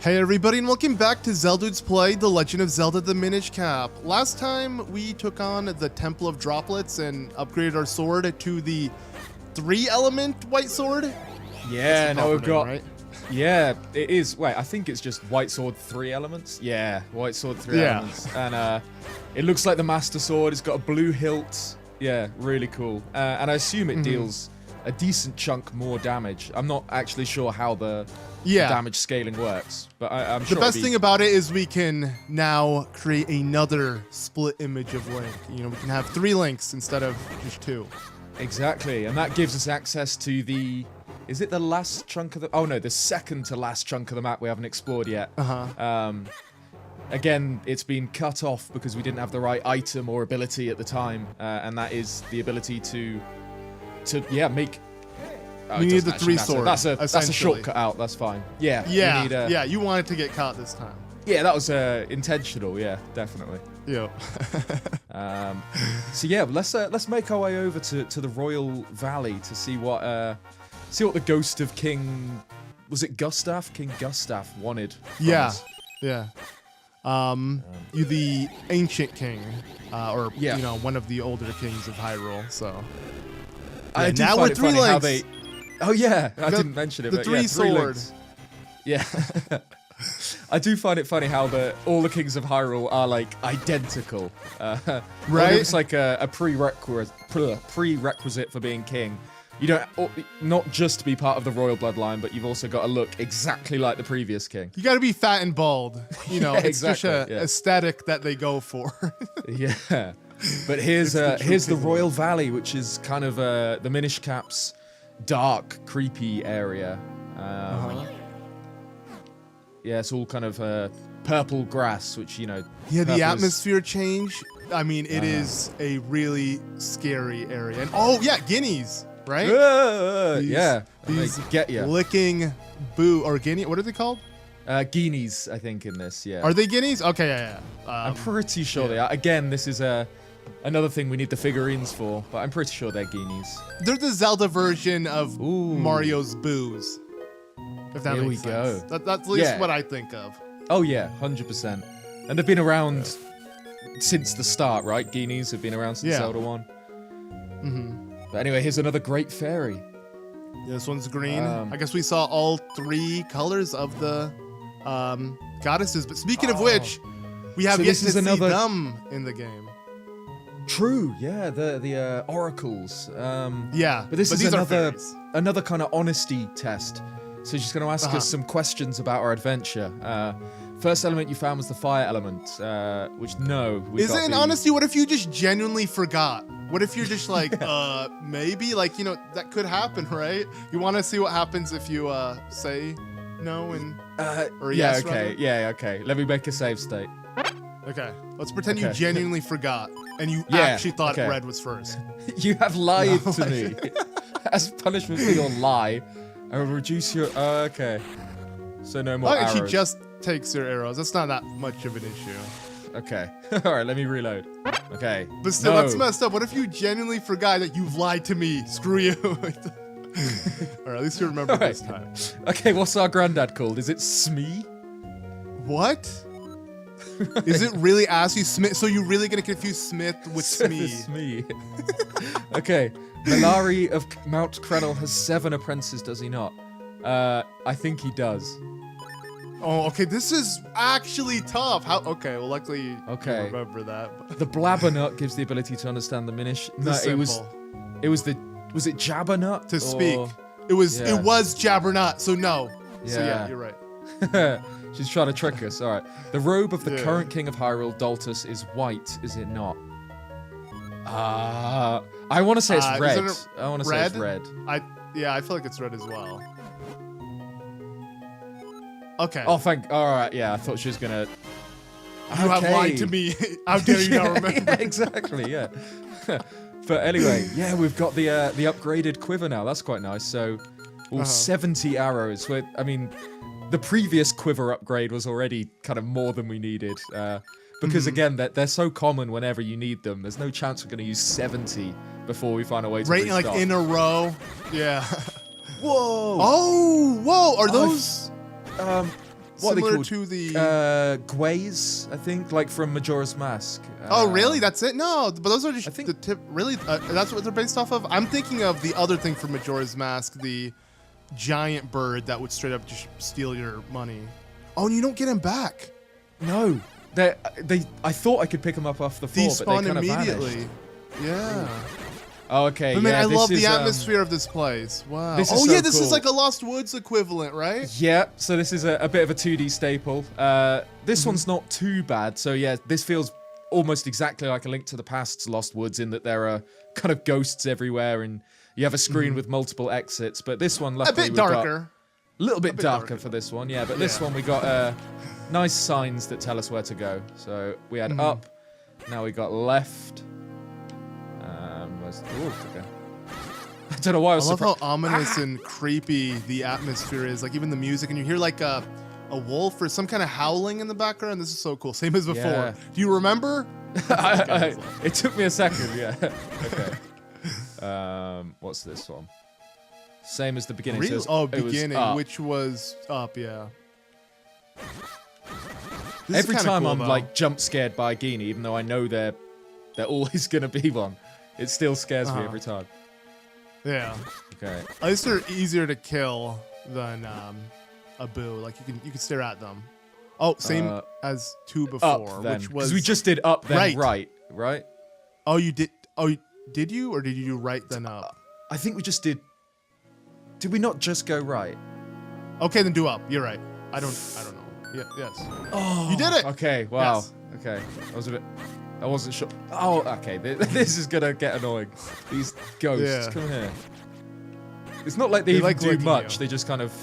Hey everybody, and welcome back to Zeldudes Play The Legend of Zelda the Minish Cap. Last time we took on the Temple of Droplets and upgraded our sword to the 3-element white sword. Yeah, now we've got... Right? Yeah, it is. Wait, I think it's just white sword 3 elements. Yeah, white sword 3 elements. And it looks like the Master Sword. It's got a blue hilt. Yeah, really cool. And I assume it deals a decent chunk more damage. I'm not actually sure how the damage scaling works, but I'm sure the best thing about it is we can now create another split image of Link. You know, we can have 3 Links instead of just 2. Exactly, and that gives us access to the... Is it the last chunk of the... Oh no, the second to last chunk of the map we haven't explored yet. Again, it's been cut off because we didn't have the right item or ability at the time, and that is the ability to make... Oh, we need the 3 sword. That's a shortcut out. That's fine. Yeah. Yeah. You wanted to get caught this time. Yeah, that was intentional. Yeah, definitely. Yeah. So yeah, let's make our way over to the Royal Valley to see what the ghost of King... Was it Gustaf? King Gustaf wanted. Yeah. Yeah. You the ancient king, or you know, one of the older kings of Hyrule. So. I do now find we're it 3 funny how Links. Oh yeah, I didn't mention it. The but 3 yeah, 3 sword. links. Yeah. I do find it funny how all the kings of Hyrule are like identical. Right? It looks like a prerequisite for being king. You don't not just to be part of the royal bloodline, but you've also got to look exactly like the previous king. You got to be fat and bald. You know, it's exactly, just an aesthetic that they go for. Yeah. But here's the Royal Valley, which is kind of the Minish Cap's dark, creepy area. Yeah, it's all kind of purple grass, which, you know... Yeah, the atmosphere change. I mean, it is a really scary area. And oh, yeah, guineas, right? These get you. Licking or guinea. What are they called? Guineas, I think, in this, yeah. Are they guineas? Okay, yeah. I'm pretty sure they are. Again, this is another thing we need the figurines for, but I'm pretty sure they're guineas. They're the Zelda version of Mario's boos. If that makes sense. That's at least what I think of. Oh yeah, 100%. And they've been around since the start, right? Guineas have been around since Zelda 1. But anyway, here's another great fairy. Yeah, this one's green. I guess we saw all 3 colors of the goddesses. But speaking of which, we have yet to see them in the game. True, yeah, the oracles. Yeah, but this is another kind of honesty test. So she's going to ask us some questions about our adventure. First element you found was the fire element, which Is it an honesty? What if you just genuinely forgot? What if you're just like, maybe? Like, you know, that could happen, right? You want to see what happens if you say no and or yes, rather? Yeah, okay. Let me make a save state. Okay, let's pretend you genuinely forgot and you actually thought red was first. You have lied to me. As punishment for your lie, I will reduce your... okay. So no more arrows. She just takes your arrows. That's not that much of an issue. Okay. Alright, let me reload. Okay. But still, that's messed up. What if you genuinely forgot that you've lied to me? Screw you. Alright, at least you remember this time. Okay, what's our granddad called? Is it Smee? What? Is it really ask you Smith? So you're really gonna confuse Smith with Smee? Smee. Okay. Malari of Mount Crenel has 7 apprentices, does he not? I think he does. Oh, okay. This is actually tough. How? Okay. Well, luckily you remember that. But. The Blabbernut gives the ability to understand the Minish. No, was it Jabbernut? To speak. It was Jabbernut. So no. Yeah. So yeah, you're right. She's trying to trick us. All right. The robe of the current king of Hyrule, Daltus, is white, is it not? I want to say it's red. I want to say it's red. I feel like it's red as well. Okay. Oh, all right, yeah, I thought she was gonna... You have lied to me. How dare you not remember? Yeah, exactly, yeah. But anyway, yeah, we've got the upgraded quiver now. That's quite nice. So, 70 arrows. I mean, the previous quiver upgrade was already kind of more than we needed. Because again, they're so common whenever you need them. There's no chance we're going to use 70 before we find a way to restock. Like in a row. Yeah. Whoa. Oh, whoa. Are those... similar to the. Gways, I think, like from Majora's Mask. Oh, really? That's it? No, but those are just I think- the tip. Really, that's what they're based off of. I'm thinking of the other thing from Majora's Mask, the giant bird that would straight up just steal your money. Oh, and you don't get him back. No, I thought I could pick them up off the floor, but they Despawn kind of immediately. vanished. Yeah. Oh, okay. But man, yeah, I this love is, the atmosphere of this place. Wow. this is Oh so yeah, this is cool. like a Lost Woods equivalent, right? Yeah, so this is a bit of a 2D staple. This one's not too bad. So yeah, this feels almost exactly like A Link to the Past's Lost Woods in that there are kind of ghosts everywhere and you have a screen with multiple exits. But this one, A luckily, bit we've got darker. a little bit bit darker darker. for this one. Yeah, but this Yeah. one we got nice signs that tell us where to go. So we had up, now we got left. Okay. I don't know why I I was love surprised. how ominous and creepy the atmosphere is. Like even the music, and you hear like a wolf or some kind of howling in the background. This is so cool. Same as before. Yeah. Do you remember? It took me a second, yeah. Okay. What's this one? Same as the beginning. So Really? it's- Oh, it was beginning, up. which was up, yeah. This is Every kinda time cool, I'm though. like jump scared by a Genie, even though I know they're always gonna be one, it still scares me every time. Yeah. Okay. At least they're easier to kill than a boo. Like you can stare at them. Oh, same as two before, Up then, which was because we just did up then Right. right? Oh, you did. Oh, did you or did you do right then up? I think we just did. Did we not just go right? Okay, then do up. You're right. I don't know. Yeah. Yes. Oh, You did it! Okay. Wow. Yes. Okay. I wasn't sure. Oh, okay. This is gonna get annoying. These ghosts, Yeah. come here. It's not like they They even like do licking much. you. They just kind of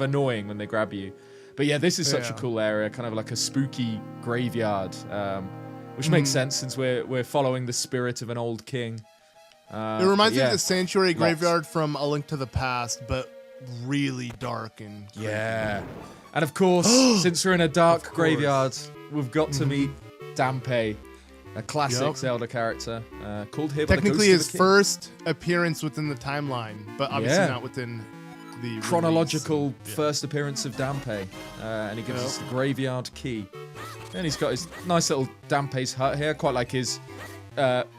annoying when they grab you. But yeah, this is such a Yeah. cool area, kind of like a spooky graveyard, which makes sense since we're following the spirit of an old king. It reminds me yeah. of the Sanctuary Lots. Graveyard from A Link to the Past, but really dark and creepy. Yeah. And of course, since we're in a dark course. graveyard, we've got to meet Dampe, a classic Yep. Zelda character, called here by the Technically Ghost his of the King. first appearance within the timeline, but obviously Yeah. not within the Chronological release. first appearance of Dampe, and he gives Yep. us the graveyard key. And he's got his nice little Dampe's hut here, quite like his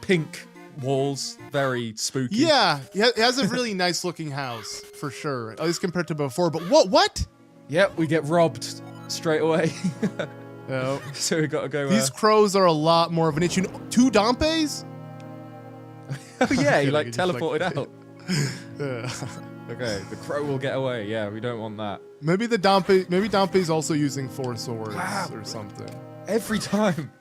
pink walls, very spooky. Yeah, he has a really nice looking house for sure, at least compared to before. But what? Yep, we get robbed straight away. Oh, So we got to go. these crows are a lot more of an issue. 2 Dampes? Oh yeah, he like Just like- teleported out. Yeah. Okay, the crow will get away. Yeah, we don't want that. Maybe Dampe's also using 4 swords or something. Every time.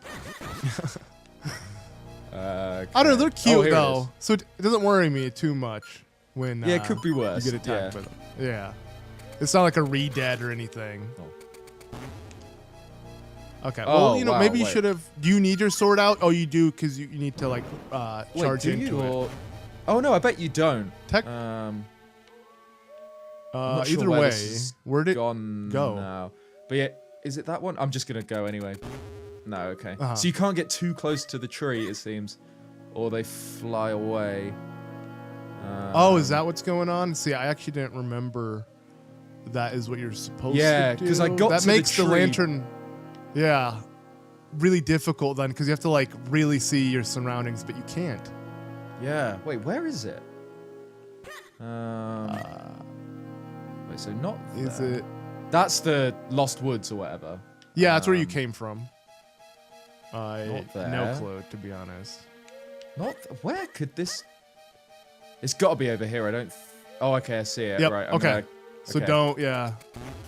I don't know, they're cute here it though, is. so it doesn't worry me too much when Yeah, it could be worse. you get attacked Yeah. by them. Yeah, it's not like a re-dead or anything. Okay, well, Oh, you know, wow, maybe you wait. should have. Do you need your sword out? Oh, you do, because you need to like Wait, charge do into you, it. or... Oh no, I bet you don't. Tech- I'm not sure either where way, this is where'd it gone go? now. But yeah, is it that one? I'm just gonna go anyway. No, okay. Uh-huh. So you can't get too close to the tree, it seems, or they fly away. Oh, is that what's going on? See, I actually didn't remember that is what you're supposed Yeah, to do. 'cause I got that to the makes the tree. lantern, yeah, really difficult then, because you have to like really see your surroundings, but you can't. Yeah. Wait, where is it? Wait, so not Is there. it? That's the Lost Woods or whatever. Yeah, that's where you Um, came from. I Not no there. clue, to be honest. Where could this? It's got to be over here. I don't. Oh, okay, I see it. Yep. Right. Okay. Gonna So okay. don't. Yeah.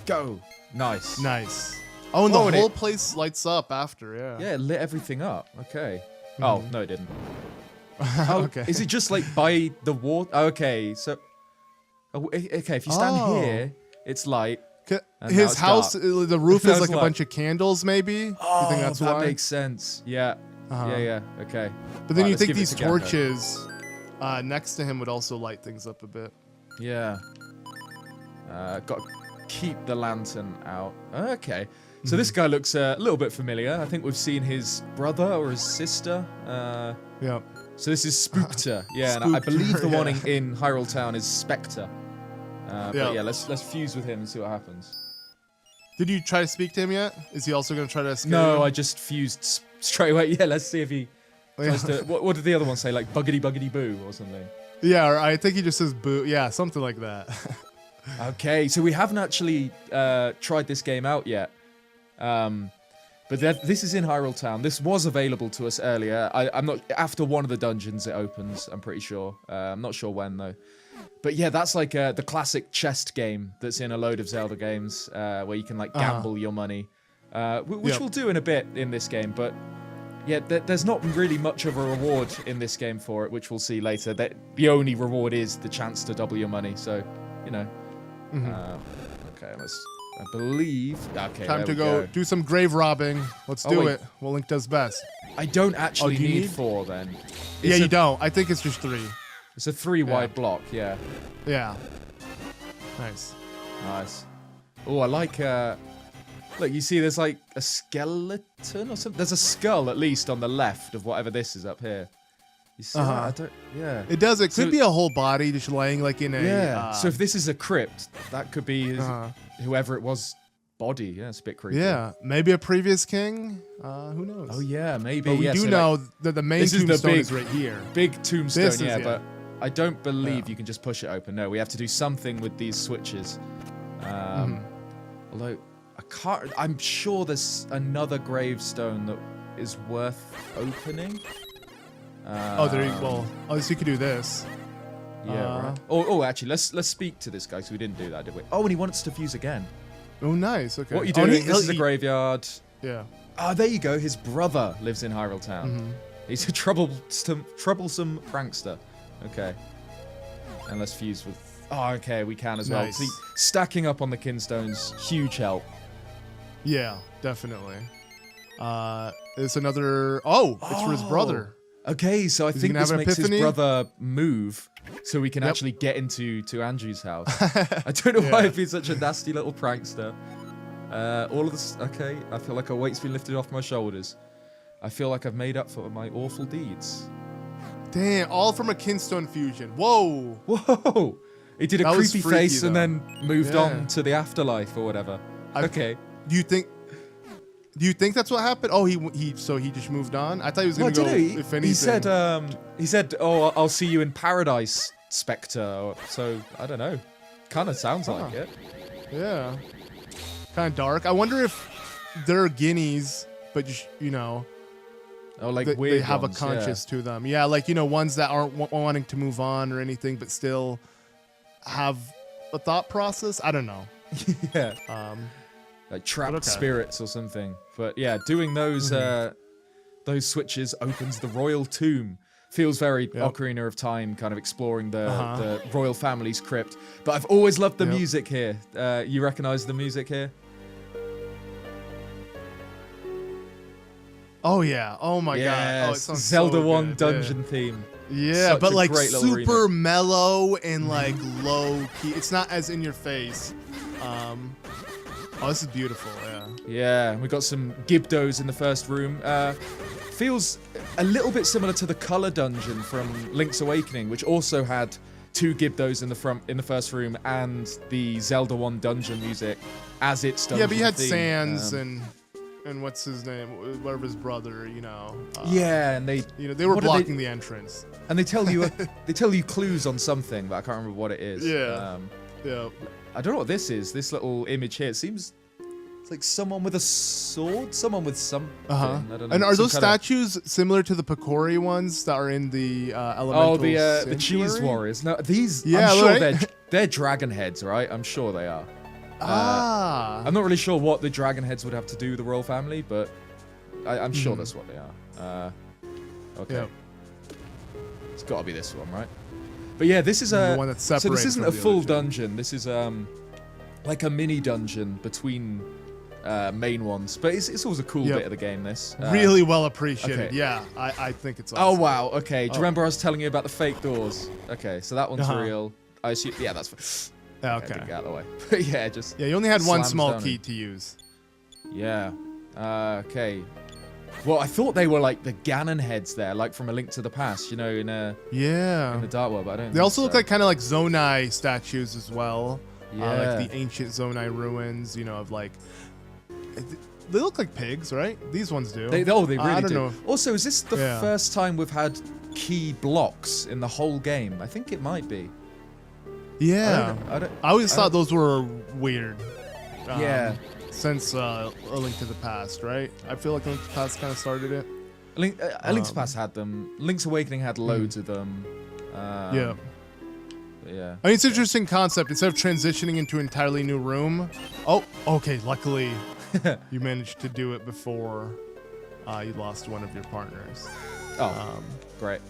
go. Nice. Nice. Oh, and Oh, the and whole it- place lights up after. Yeah. Yeah, it lit everything up. Okay. Oh no, it didn't. Okay. Is it just like by the water? Okay, so. Oh, okay, if you stand Oh. here, it's light. And now His it's house, dark. the roof Now is it's like a light. bunch of candles, maybe. Oh, you think that's that why? makes sense. Yeah. Uh-huh. Yeah. Okay. But then Right, you let's think give it these to Gecko. torches next to him would also light things up a bit. Yeah. Got to keep the lantern out. Okay. So this guy looks a little bit familiar. I think we've seen his brother or his sister. Yep. So this is Spookter. Yeah, and I Spookter, believe the one yeah. in Hyrule Town is Spectre. Yeah. But yeah, let's fuse with him and see what happens. Did you try to speak to him yet? Is he also gonna try to escape? No, I just fused straight away. Yeah, let's see if he tries to. What did the other one say? Like buggity buggity boo or something. Yeah, or I think he just says boo. Yeah, something like that. Okay, so we haven't actually tried this game out yet. But this is in Hyrule Town. This was available to us earlier. I'm not after one of the dungeons it opens. I'm pretty sure. I'm not sure when though. But yeah, that's like the classic chest game that's in a load of Zelda games where you can like gamble your money, which we'll do in a bit in this game. But yeah, there's not really much of a reward in this game for it, which we'll see later. The only reward is the chance to double your money. So, you know. Okay, I believe. Okay, time to go do some grave robbing. Let's do it. What Link does best. I don't actually need 4 then. Yeah, you don't. I think it's just 3. It's a 3 wide block. Yeah. Yeah. Nice. Nice. Oh, I like. Look, you see, there's like a skeleton or something. There's a skull at least on the left of whatever this is up here. You see that? I don't. Yeah. It does. It could be a whole body just laying like in a. Yeah. So if this is a crypt, that could be whoever it was. Body. Yeah, it's a bit creepy. Yeah, maybe a previous king. Who knows? Oh yeah, maybe. But we do know that the main tombstone is right here. Big tombstone. But I don't believe you can just push it open. No, we have to do something with these switches. Although I can't. I'm sure there's another gravestone that is worth opening. There you go. Oh, so you could do this. Yeah. Right. Oh, actually, let's speak to this guy. So we didn't do that, did we? Oh, and he wants to fuse again. Oh, nice. Okay. What are you doing? This is a graveyard. Yeah. Ah, there you go. His brother lives in Hyrule Town. He's a troublesome prankster. Okay. And let's fuse with. Oh, okay. We can as well. See, stacking up on the kinstones, huge help. Yeah, definitely. It's another. Oh, it's for his brother. Okay, so I think this makes his brother move, so we can actually get into Andrew's house. I don't know why I've been such a nasty little prankster. All of this, okay, I feel like a weight's been lifted off my shoulders. I feel like I've made up for my awful deeds. Damn, all from a kinstone fusion. Whoa! Whoa! He did a creepy face and then moved on to the afterlife or whatever. Okay. Do you think that's what happened? Oh, he just moved on. I thought he was gonna go. If anything, he said, "Oh, I'll see you in paradise, Spectre." So I don't know. Kind of sounds like it. Yeah. Kind of dark. I wonder if they're guineas, but just oh, like weird. They have a conscience to them. Yeah, like ones that aren't wanting to move on or anything, but still have a thought process. I don't know. Yeah. Like trapped spirits or something. But yeah, doing those switches opens the royal tomb. Feels very Ocarina of Time, kind of exploring the royal family's crypt. But I've always loved the music here. You recognize the music here? Oh yeah. Oh my god. Oh, it sounds Zelda so 1 dungeon theme. Yeah, but like super mellow and like low key. It's not as in your face. Oh, this is beautiful, yeah. Yeah, we got some Gibdos in the first room. Feels a little bit similar to the Color Dungeon from Link's Awakening, which also had 2 Gibdos in the first room and the Zelda 1 dungeon music as its dungeon. Yeah, but you had theme. Sans and what's his name, whatever his brother, yeah, and they they were blocking the entrance. And they tell you clues on something, but I can't remember what it is. Yeah. Yeah. I don't know what this is. This little image here. It seems like someone with a sword. Someone with something. I don't know. And are those statues similar to the Picori ones that are in the elemental? Oh, the cheese warriors. No, these. Yeah, I'm sure they're dragon heads, right? I'm sure they are. I'm not really sure what the dragon heads would have to do with the royal family, but I'm sure that's what they are. Okay. Yep. It's got to be this one, right? But yeah, this is the one that's separated. So this isn't a full dungeon. This is like a mini dungeon between main ones. But it's always a cool bit of the game. This really well appreciated. Okay. Yeah, I think it's awesome. Oh wow. Okay. Do you remember I was telling you about the fake doors? Okay, so that one's real. I assume. Yeah, that's. Okay. Get out of the way. But yeah, just. Yeah, you only had one small key to use. Yeah. Okay. Well, I thought they were like the Ganon heads there, like from A Link to the Past, in the Dark World, but I don't. They also look like kind of like Zonai statues as well. Yeah. Like the ancient Zonai ruins, of like They look like pigs, right? These ones do. They really I don't do. know. Also, is this the first time we've had key blocks in the whole game? I think it might be. Yeah. I always thought those were weird. Yeah. Since A Link to the Past, right? I feel like A Link to the Past kind of started it. A Link to the Past had them. Link's Awakening had loads of them. Yeah. Yeah. I mean, it's an interesting concept. Instead of transitioning into an entirely new room. Oh, okay. Luckily, you managed to do it before you lost one of your partners. Oh, great.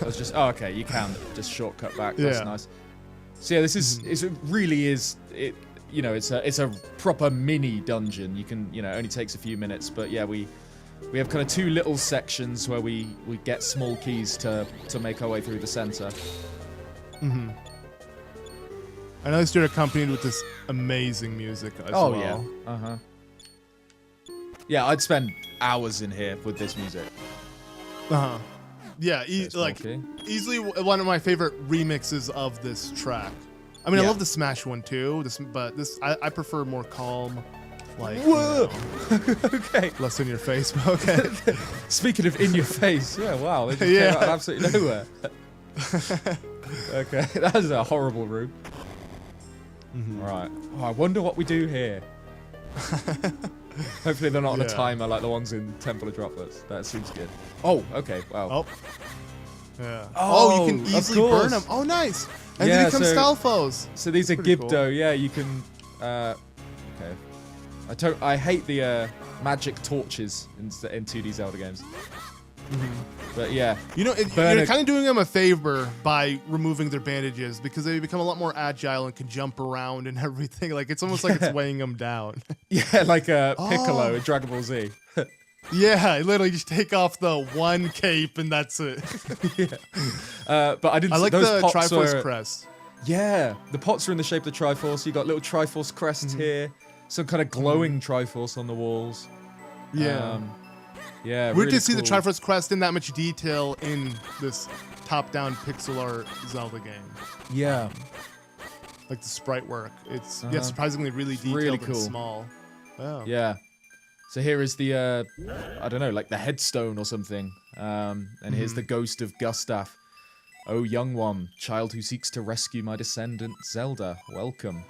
I was just. Oh, okay. You can just shortcut back. That's nice. So yeah, this is. It really is. It. You know, it's a proper mini dungeon. You can. You know, it only takes a few minutes, but yeah, we have kind of two little sections where we get small keys to make our way through the center. Mm-hmm. I know they're accompanied with this amazing music as well. Oh yeah. Uh-huh. Yeah, I'd spend hours in here with this music. Uh-huh. Yeah, easily one of my favorite remixes of this track. I mean, I love the Smash one too, but I prefer more calm, like, whoa! Okay. Less in your face, but okay. Speaking of in your face, yeah, wow, they just came out of absolutely nowhere. Okay, that is a horrible room. Right. Oh, I wonder what we do here. Hopefully they're not on a timer like the ones in Temple of Droplets. That seems good. Oh, okay. Wow. Oh. Yeah. Oh, you can easily burn them. Oh, nice. And they become Stalfos. So these are Gibdo. Cool. Yeah, you can. Okay. I hate the magic torches in 2D Zelda games. But yeah, you know, you're kind of doing them a favor by removing their bandages because they become a lot more agile and can jump around and everything. Like it's almost like it's weighing them down. Yeah, like a Piccolo in Dragon Ball Z. Yeah, literally just take off the one cape and that's it. But I didn't. I like those the Triforce crest. Yeah, the pots are in the shape of the Triforce. You got little Triforce crests here, some kind of glowing Triforce on the walls. Yeah. Yeah, weird really to see cool. the Triforce crest in that much detail in this top-down pixel art Zelda game. Yeah. Like the sprite work. It's surprisingly really detailed really cool. and small. Oh. Yeah. So here is the, I don't know, like the headstone or something. And here's the ghost of Gustaf. Oh, young one, child who seeks to rescue my descendant, Zelda, welcome.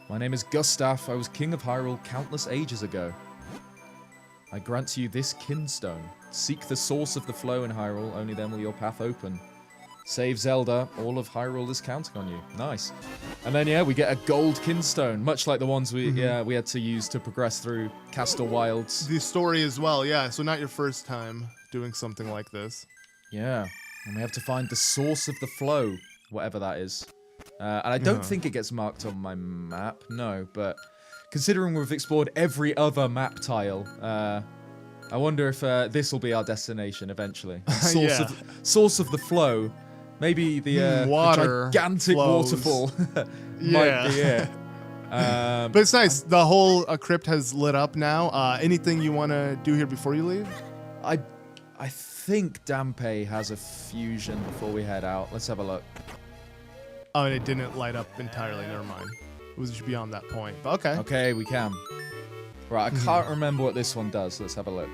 My name is Gustaf. I was king of Hyrule countless ages ago. I grant you this kinstone. Seek the source of the flow in Hyrule, only then will your path open. Save Zelda, all of Hyrule is counting on you. Nice. And then, yeah, we get a gold kinstone, much like the ones we had to use to progress through Castle Wilds. The story as well, yeah, so not your first time doing something like this. Yeah, and we have to find the source of the flow, whatever that is. And I don't think it gets marked on my map, no, but... Considering we've explored every other map tile, I wonder if this will be our destination eventually. Source of the flow, maybe the gigantic waterfall might be it. But it's nice. The whole crypt has lit up now. Anything you want to do here before you leave? I think Dampe has a fusion before we head out. Let's have a look. Oh, and it didn't light up entirely. Never mind. It was just beyond that point, but okay. Okay, we can. Right, I can't remember what this one does. Let's have a look.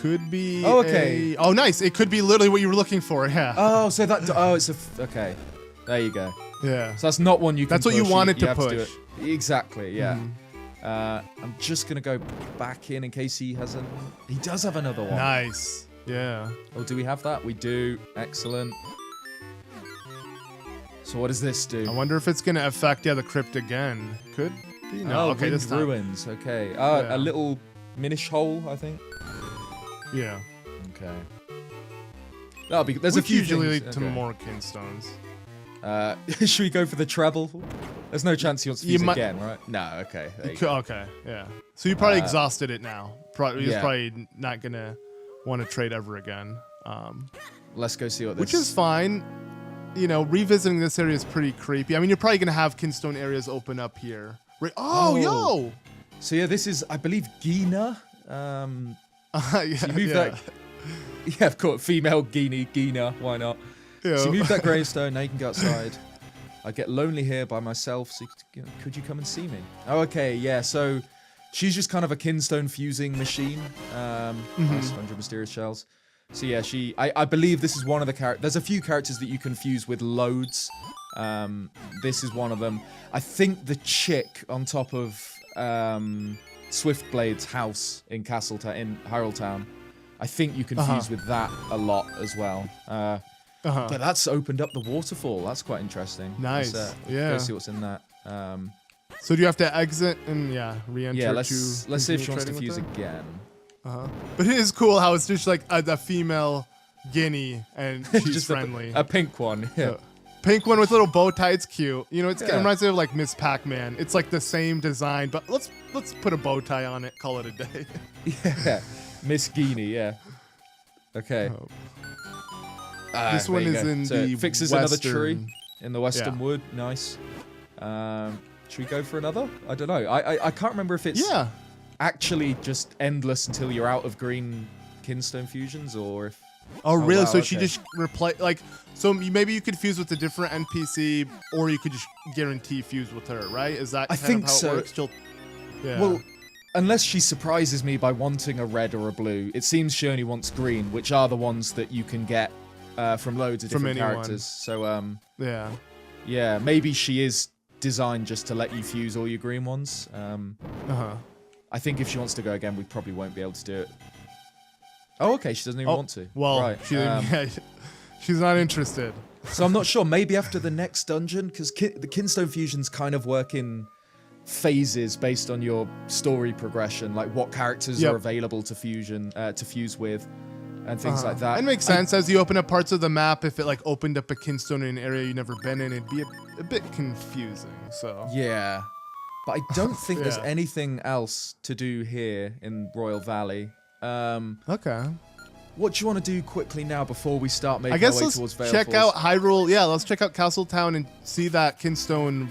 Could be. Oh, okay. Oh, nice. It could be literally what you were looking for. Yeah. Oh, so that. Oh, it's a. Okay. There you go. Yeah. So that's not one you can. That's what push. you wanted to push. To do it. Exactly. Yeah. I'm just gonna go back in case he hasn't. He does have another one. Nice. Yeah. Oh, do we have that? We do. Excellent. So what does this do? I wonder if it's gonna affect the crypt again. Could be. No. Okay. This time. Ruins. Okay. A little Minish hole, I think. Yeah. Okay. That'll be. There's a few usually things. lead to more kinstones. Should we go for the treble? There's no chance he wants to use it again, right? No. Okay. Okay. Yeah. So you probably exhausted it now. He's probably not gonna want to trade ever again. Let's go see what this. Which is fine. You know, revisiting this area is pretty creepy. I mean, you're probably gonna have kinstone areas open up here. Yo! So yeah, this is, I believe, Gina. Yeah, so you move that. Yeah, of course, female Gina. Why not? Yeah. So you move that gravestone. Now you can go outside. I get lonely here by myself, so could you come and see me? Oh, okay, yeah, so she's just kind of a kinstone fusing machine. Nice 100 mysterious shells. So yeah, I believe this is one of the characters. There's a few characters that you can fuse with loads. This is one of them. I think the chick on top of Swiftblade's house in Hyrule Town, I think you can fuse with that a lot as well. But that's opened up the waterfall. That's quite interesting. Nice. Go see what's in that. So do you have to exit and re-enter? Yeah, let's see if she wants to fuse again. But it is cool how it's just like a female guinea and she's just friendly. A pink one. Yeah. Pink one with little bow tie. It's cute. You know, it reminds me of like Miss Pac-Man. It's like the same design, but let's put a bow tie on it. Call it a day. Yeah, Miss Guinea. Yeah. Okay. This one is in the fixes western... another tree in the western wood. Nice. Should we go for another? I don't know. I can't remember if it's actually just endless until you're out of green kinstone fusions, or if. Oh really? Wow, so she just replace so maybe you could fuse with a different NPC, or you could just guarantee fuse with her, right? Is that kind of how it works? Well, unless she surprises me by wanting a red or a blue, it seems she only wants green, which are the ones that you can get from loads of different characters. So yeah, maybe she is designed just to let you fuse all your green ones. I think if she wants to go again, we probably won't be able to do it. Oh, okay, she doesn't even want to. Well, right. She's not interested. So I'm not sure. Maybe after the next dungeon, because the kinstone fusions kind of work in phases based on your story progression, like what characters are available to fuse with, and things like that. It makes sense as you open up parts of the map. If it like opened up a kinstone in an area you've never been in, it'd be a bit confusing. So yeah, but I don't think there's anything else to do here in Royal Valley. Okay. What do you want to do quickly now before we start making our way towards Vale check Falls? out Hyrule. Yeah, let's check out Castle Town and see that kinstone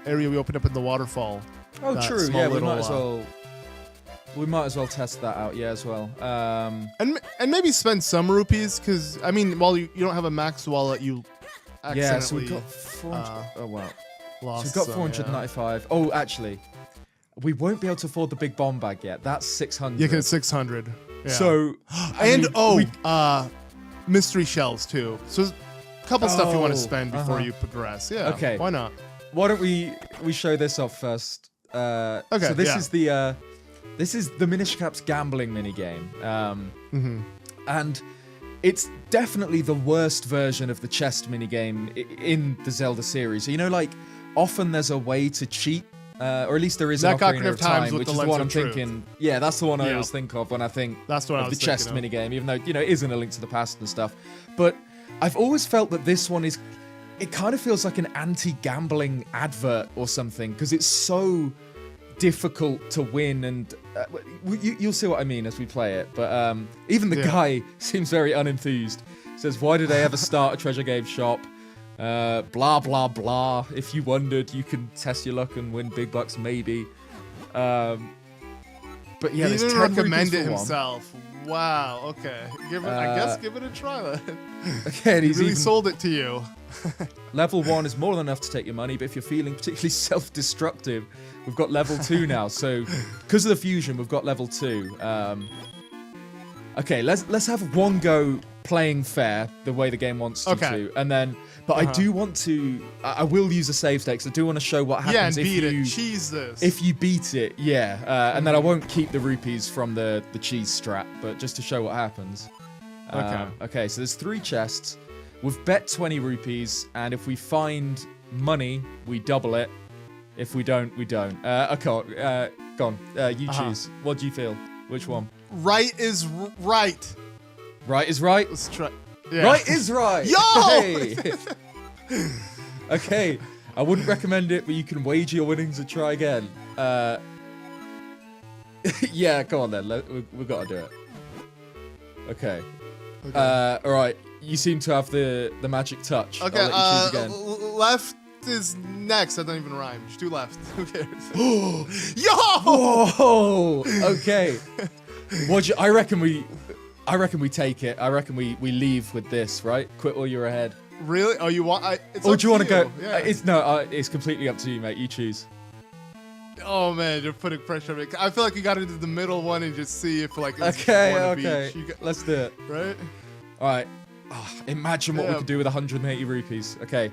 area we opened up in the waterfall. Oh, true. Yeah, we might as well test that out. Yeah, as well. And maybe spend some rupees, because I mean, while you don't have a max wallet, you accidentally. Yeah, so we've got 400. Oh wow. Lost so we've got 495. Oh, actually. We won't be able to afford the big bomb bag yet. That's 600. Yeah, because it's 600. Yeah. So, mystery shells too. So there's a couple stuff you want to spend before you progress. Yeah. Okay. Why not? Why don't we show this off first? Okay. So this is the Minish Cap's gambling minigame. And it's definitely the worst version of the chest minigame in the Zelda series. So, you know, like often there's a way to cheat. Or at least there is an Ocarina of Time, which is what I'm thinking. Yeah, that's the one I always think of when I think of the chest minigame, even though, you know, it isn't A Link to the Past and stuff. But I've always felt that this one is, it kind of feels like an anti-gambling advert or something, because it's so difficult to win, and you'll see what I mean as we play it. But even the guy seems very unenthused. Says, why did I ever start a treasure game shop? Blah blah blah. If you wondered, you can test your luck and win big bucks, maybe. But yeah, he didn't recommend it himself. Wow. Okay. I guess give it a try then. Okay, he really sold it to you. Level 1 is more than enough to take your money, but if you're feeling particularly self-destructive, we've got level 2 now. So because of the fusion, we've got level 2. Okay, let's have one go playing fair the way the game wants to do, and then. But I do want to. I will use a save stakes. I do want to show what happens if you cheese this. If you beat it, and then I won't keep the rupees from the cheese strat, but just to show what happens. Okay. So there's 3 chests. We've bet 20 rupees, and if we find money, we double it. If we don't, we don't. Okay. Go on. You choose. What do you feel? Which one? Right is right. Right is right. Let's try. Yeah. Right is right. Yo! Hey. Okay. I wouldn't recommend it, but you can wager your winnings and try again. Yeah, go on then. We've got to do it. Okay. All right. You seem to have the magic touch. Okay. I'll let you choose again. Left is next. That doesn't even rhyme. Just do left. Who cares? Yo! Whoa! Okay. I reckon we take it. I reckon we leave with this, right? Quit while you're ahead. Really? Oh, you want? It's Or up do you want to go? Yeah. It's completely up to you, mate. You choose. Oh man, you're putting pressure on me. I feel like you got to do the middle one and just see if like. It's Okay, one of okay. each. Let's do it. Right? All right. Oh, imagine what we could do with 180 rupees. Okay,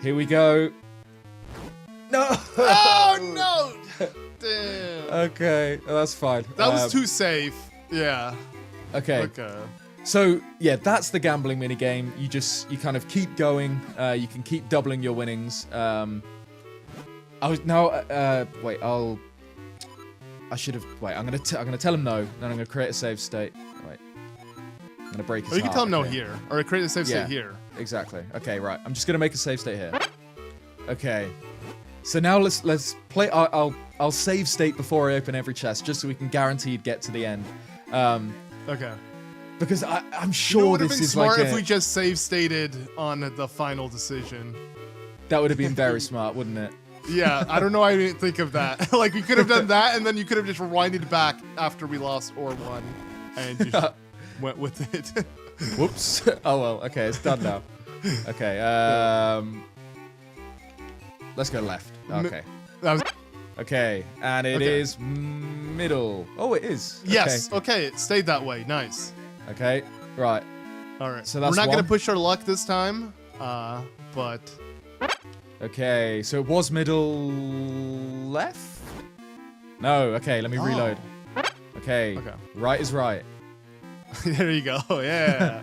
here we go. No. Oh no! Damn. Okay, that's fine. That was too safe. Yeah. Okay. Okay. So yeah, that's the gambling mini game. You kind of keep going. You can keep doubling your winnings. Wait. I should have. Wait. I'm gonna tell him no. Then I'm gonna create a save state. Wait. I'm gonna break his Or you can heart, tell him no okay. here, or create a save Yeah. state here. Exactly. Okay. Right. I'm just gonna make a save state here. Okay. So now let's play. I'll save state before I open every chest, just so we can guaranteed get to the end. Okay. Because I'm You know, it sure would have this been is smart like if we just save stated on the final decision. that would have been very smart, wouldn't it? Yeah, I don't know why I didn't think of that. Like, we could have done that, and then you could have just rewinded back after we lost or won, and just went with it. Whoops. Oh well. Okay, it's done now. Okay. Let's go left. Okay. That was Okay, and it Okay. is middle. Oh, it is. yes. Okay, it stayed that way. Nice. Okay. Right. All right. So that's We're not one. gonna push our luck this time, but Okay. So it was middle left. No. Okay. Let me reload. Okay. Okay. Right is right. there you go. Yeah.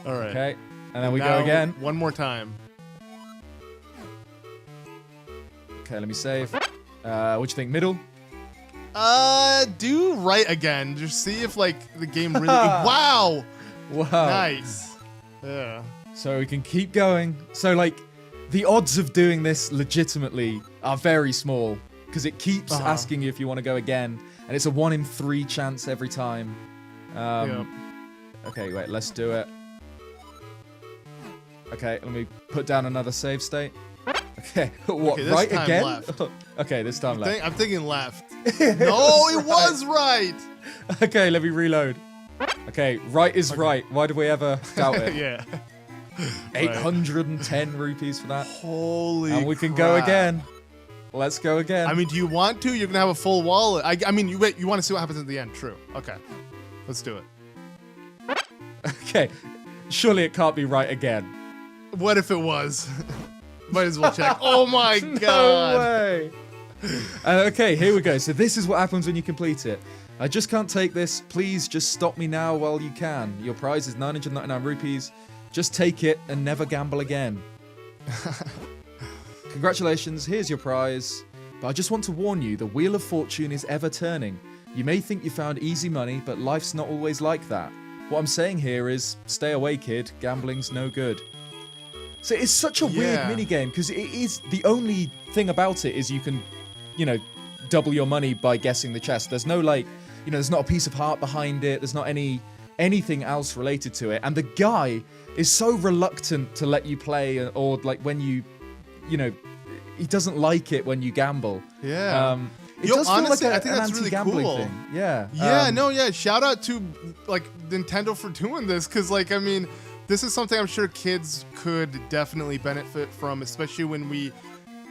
All right. Okay. And then we Now, go again. One more time. Okay. Let me save. What do you think? Middle. Do right again. Just see if like the game really. Wow. Wow. Nice. Yeah. So we can keep going. So like, the odds of doing this legitimately are very small because it keeps asking you if you want to go again, and it's a 1 in 3 chance every time. Okay, wait. Let's do it. Okay, let me put down another save state. Okay, what? Okay, this right time again? left. Okay, this time left. I'm thinking left. No, it was right. Okay, let me reload. Okay, right is right. Why do we ever doubt it? Yeah. 810 rupees for that. Holy. And we can go crap. again. Let's go again. I mean, do you want to? You're gonna have a full wallet. I mean, you wait. You want to see what happens at the end? True. Okay. Let's do it. Okay, surely it can't be right again. What if it was? Might as well check. Oh my No god. way. Okay, here we go. So this is what happens when you complete it. I just can't take this. Please just stop me now while you can. Your prize is 999 rupees. Just take it and never gamble again. Congratulations, here's your prize. But I just want to warn you, the Wheel of Fortune is ever turning. You may think you found easy money, but life's not always like that. What I'm saying here is, stay away, kid. Gambling's no good. So it's such a weird minigame, because it is, the only thing about it is you can, you know, double your money by guessing the chest. There's no, like, you know, there's not a piece of heart behind it. There's not anything else related to it. And the guy is so reluctant to let you play, or like when you know, he doesn't like it when you gamble. Yeah. It Yo, does feel honestly, like I think an that's really anti-gambling cool. thing. Yeah. Yeah, no, yeah. Shout out to like Nintendo for doing this, because like, I mean, this is something I'm sure kids could definitely benefit from, especially when we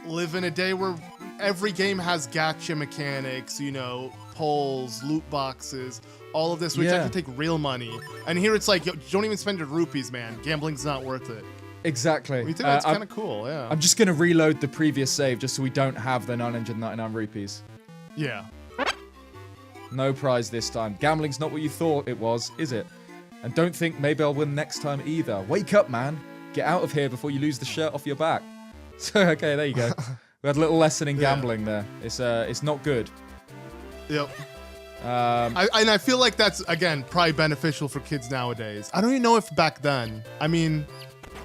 live in a day where every game has gacha mechanics, you know, polls, loot boxes, all of this, which actually take real money. And here it's like, yo, don't even spend your rupees, man. Gambling's not worth it. Exactly. We think that's kind of cool, yeah. I'm just going to reload the previous save just so we don't have the 999 rupees. Yeah. No prize this time. Gambling's not what you thought it was, is it? And don't think maybe I'll win next time either. Wake up, man. Get out of here before you lose the shirt off your back. So, okay, there you go. We had a little lesson in gambling there. It's not good. Yep. I feel like that's, again, probably beneficial for kids nowadays. I don't even know if back then. I mean,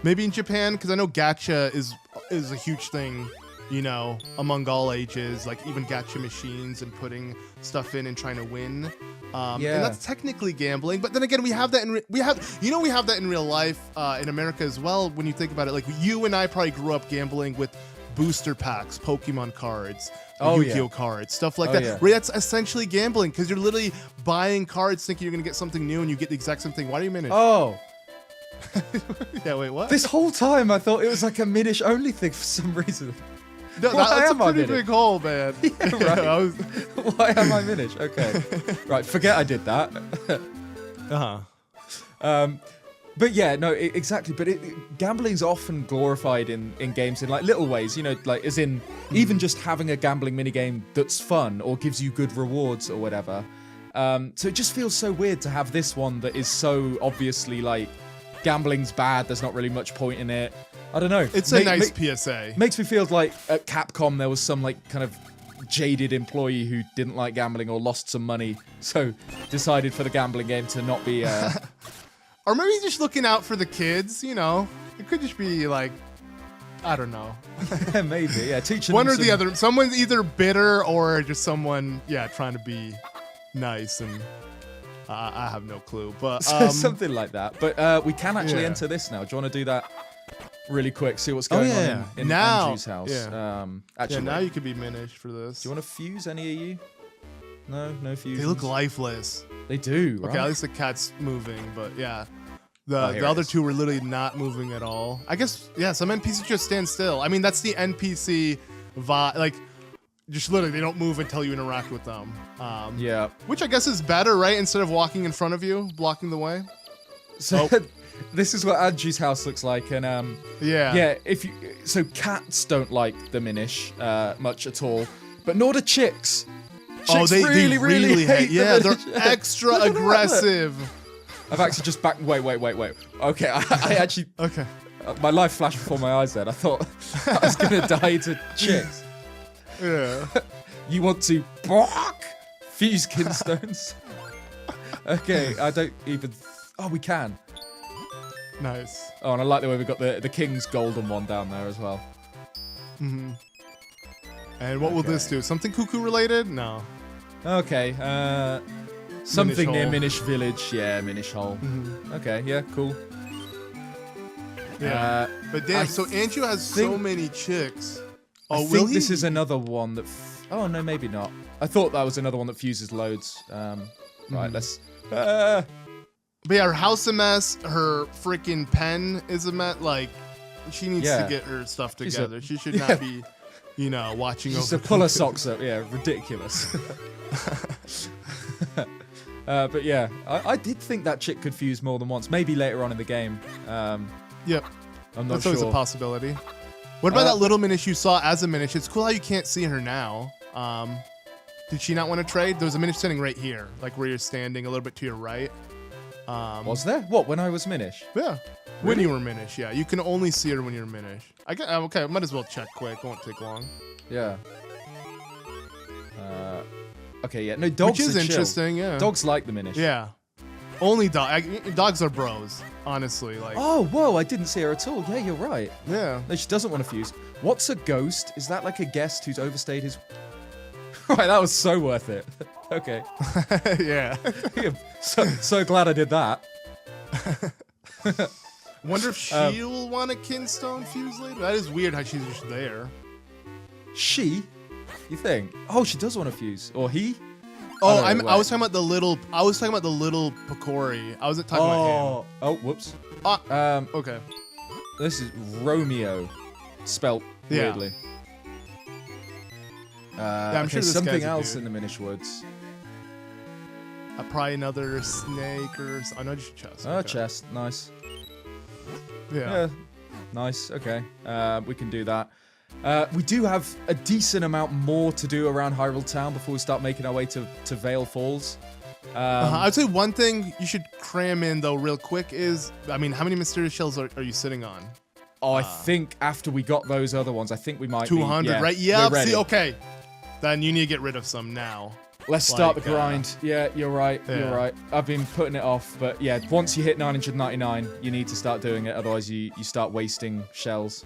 maybe in Japan, because I know gacha is a huge thing, you know, among all ages, like even gacha machines and putting stuff in and trying to win. And that's technically gambling, but then again, we have that in that in real life in America as well. When you think about it, like you and I probably grew up gambling with booster packs, Pokemon cards, Yu-Gi-Oh cards, stuff like that. Where that's essentially gambling, because you're literally buying cards thinking you're gonna get something new and you get the exact same thing. Why do you manage? Oh, Yeah, wait, what? This whole time I thought it was like a Minish only thing for some reason. No, Why that's a am I pretty Minish? big hole, man. Yeah, right. Why am I Minish? Okay. Right, forget I did that. But yeah, no, exactly. But gambling's often glorified in games in like little ways, you know, like as in even just having a gambling minigame that's fun or gives you good rewards or whatever. So it just feels so weird to have this one that is so obviously like gambling's bad. There's not really much point in it. I don't know. It's a nice PSA. Makes me feel like at Capcom there was some like kind of jaded employee who didn't like gambling or lost some money, so decided for the gambling game to not be. Or maybe just looking out for the kids, you know. It could just be like, I don't know. Maybe, yeah. Teaching one them or the other. Someone's either bitter or just someone, yeah, trying to be nice, and I have no clue. But something like that. But we can actually enter this now. Do you want to do that really quick? See what's going on in now, Andrew's house. Yeah. Actually, now you could be Minish for this. Do you want to fuse any of you? No fusions. They look lifeless. They do, right? Okay, at least the cat's moving, but yeah. The here other it is. two were literally not moving at all. I guess, yeah, some NPCs just stand still. I mean, that's the NPC vibe. Like, just literally, they don't move until you interact with them. Yeah. Which I guess is better, right? Instead of walking in front of you, blocking the way. So this is what Andrew's house looks like, and yeah. So cats don't like the Minish much at all, but nor do chicks. Chicks they really hate. the Yeah, they're Minish. extra Look at that, aggressive. I've actually just back. Wait. Okay, I actually. Okay. My life flashed before my eyes. Then I thought I was gonna die to chicks. Yeah. You want to bark? Fuse kinstones? Okay, I don't even. Oh, we can. Nice. Oh, and I like the way we got the King's golden one down there as well. Mm-hmm. And what will this do? Something cuckoo related? No. Okay, something near Hole. Minish Village. Yeah, Minish Hole. Mm-hmm. Okay, yeah, cool. Yeah. But damn, I so Andrew has so many chicks. Oh, I think this is another one that. Oh no, maybe not. I thought that was another one that fuses loads. Right, let's. But yeah, her house a mess. Her freaking pen is a mess. Like, she needs to get her stuff together. She should not be, you know, watching Just over. to pull her socks up. Yeah, ridiculous. But yeah, I did think that chick could fuse more than once. Maybe later on in the game. Yep. I'm not That's sure. always a possibility. What about that little Minish you saw as a Minish? It's cool how you can't see her now. Did she not want to trade? There was a Minish sitting right here, like where you're standing, a little bit to your right. Was there? What, when I was Minish? Yeah. When you were Minish, yeah. You can only see her when you're Minish. Okay, might as well check quick. Won't take long. Yeah. Okay, yeah. No, dogs Which is are chill. interesting, yeah. Dogs like the Minish. Yeah. Only dogs are bros, honestly. Like. Oh, whoa, I didn't see her at all. Yeah, you're right. Yeah. No, she doesn't want to fuse. What's a ghost? Is that like a guest who's overstayed his... Right, that was so worth it. Okay. Yeah. so glad I did that. Wonder if she'll want a Kinstone fuse later? That is weird how she's just there. She? You think? Oh, she does want to fuse. Or he? Oh, I was talking about the little. I was talking about the little Picori. I wasn't talking about him. Oh, whoops. Okay. This is Romeo, spelt weirdly. I'm sure this something guy's a else dude. in the Minish Woods. Probably another snake or. Oh no, just chest. Oh, Okay. chest. Nice. Yeah. Nice. Okay. We can do that. We do have a decent amount more to do around Hyrule Town before we start making our way to Vale Falls. I'd say one thing you should cram in though, real quick, is how many mysterious shells are you sitting on? Oh, I think after we got those other ones, I think we might 200, right? We're Yeah. ready. See, okay. Then you need to get rid of some now. Let's start the Like, grind. Yeah, you're right. yeah. You're right. I've been putting it off, but yeah, once you hit 999, you need to start doing it. Otherwise, you start wasting shells.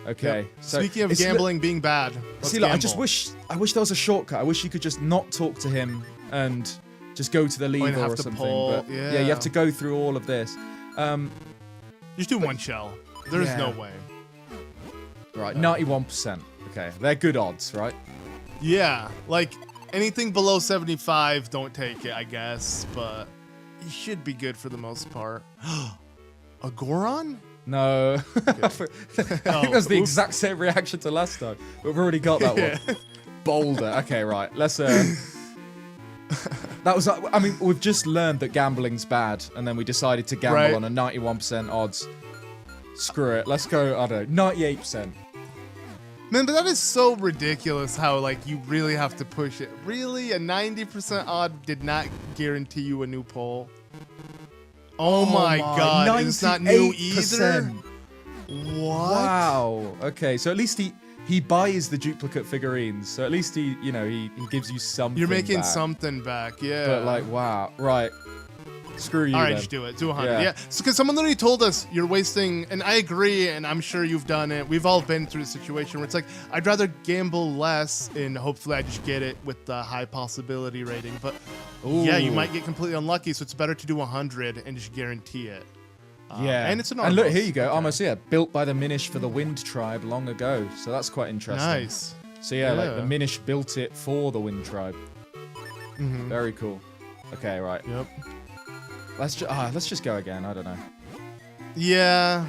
Okay. Yep. So Speaking of it's gambling being bad, let's see, look, I gamble. just wish there was a shortcut. I wish you could just not talk to him and just go to the lever have or to something. pull, But yeah, you have to go through all of this. Just do one shell. There's Yeah. no way. Right, 91%. Okay, they're good odds, right? Yeah, like anything below 75, don't take it, I guess. But you should be good for the most part. A Goron? No. I think that's the exact same reaction to last time. We've already got that one. Boulder. Okay, right. Let's. That was. I mean, we've just learned that gambling's bad, and then we decided to gamble on a 91% odds. Screw it. Let's go. I don't know. 98%. Man, but that is so ridiculous how, like, you really have to push it. Really? A 90% odd did not guarantee you a new pole? Oh my god. It's not new either? What? Wow. Okay, so at least he buys the duplicate figurines. So at least he gives you something You're making back. something back, yeah. But, like, wow. Right. Screw you. All right, then. just do it. Do 100. Yeah. Because someone literally told us you're wasting, and I agree, and I'm sure you've done it. We've all been through the situation where it's like, I'd rather gamble less and hopefully I just get it with the high possibility rating. But yeah, you might get completely unlucky, so it's better to do 100 and just guarantee it. Yeah. And it's an And look, here you go. Almost, yeah. Built by the Minish for the Wind Tribe long ago. So that's quite interesting. Nice. So yeah, like the Minish built it for the Wind Tribe. Very cool. Okay, right. Yep. Let's just go again. I don't know. Yeah,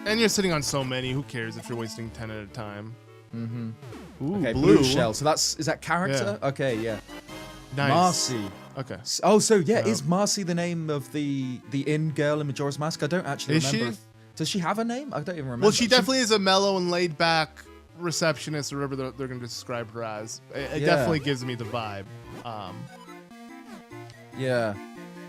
and you're sitting on so many. Who cares if you're wasting 10 at a time? Ooh, Okay, blue. blue shell. So is that character? Yeah. Okay, yeah. Nice. Marcy. Okay. Oh, so yeah, is Marcy the name of the inn girl in Majora's Mask? I don't actually remember. She? Does she have a name? I don't even remember. Well, she definitely is a mellow and laid back receptionist, or whatever they're going to describe her as. It definitely gives me the vibe. Yeah.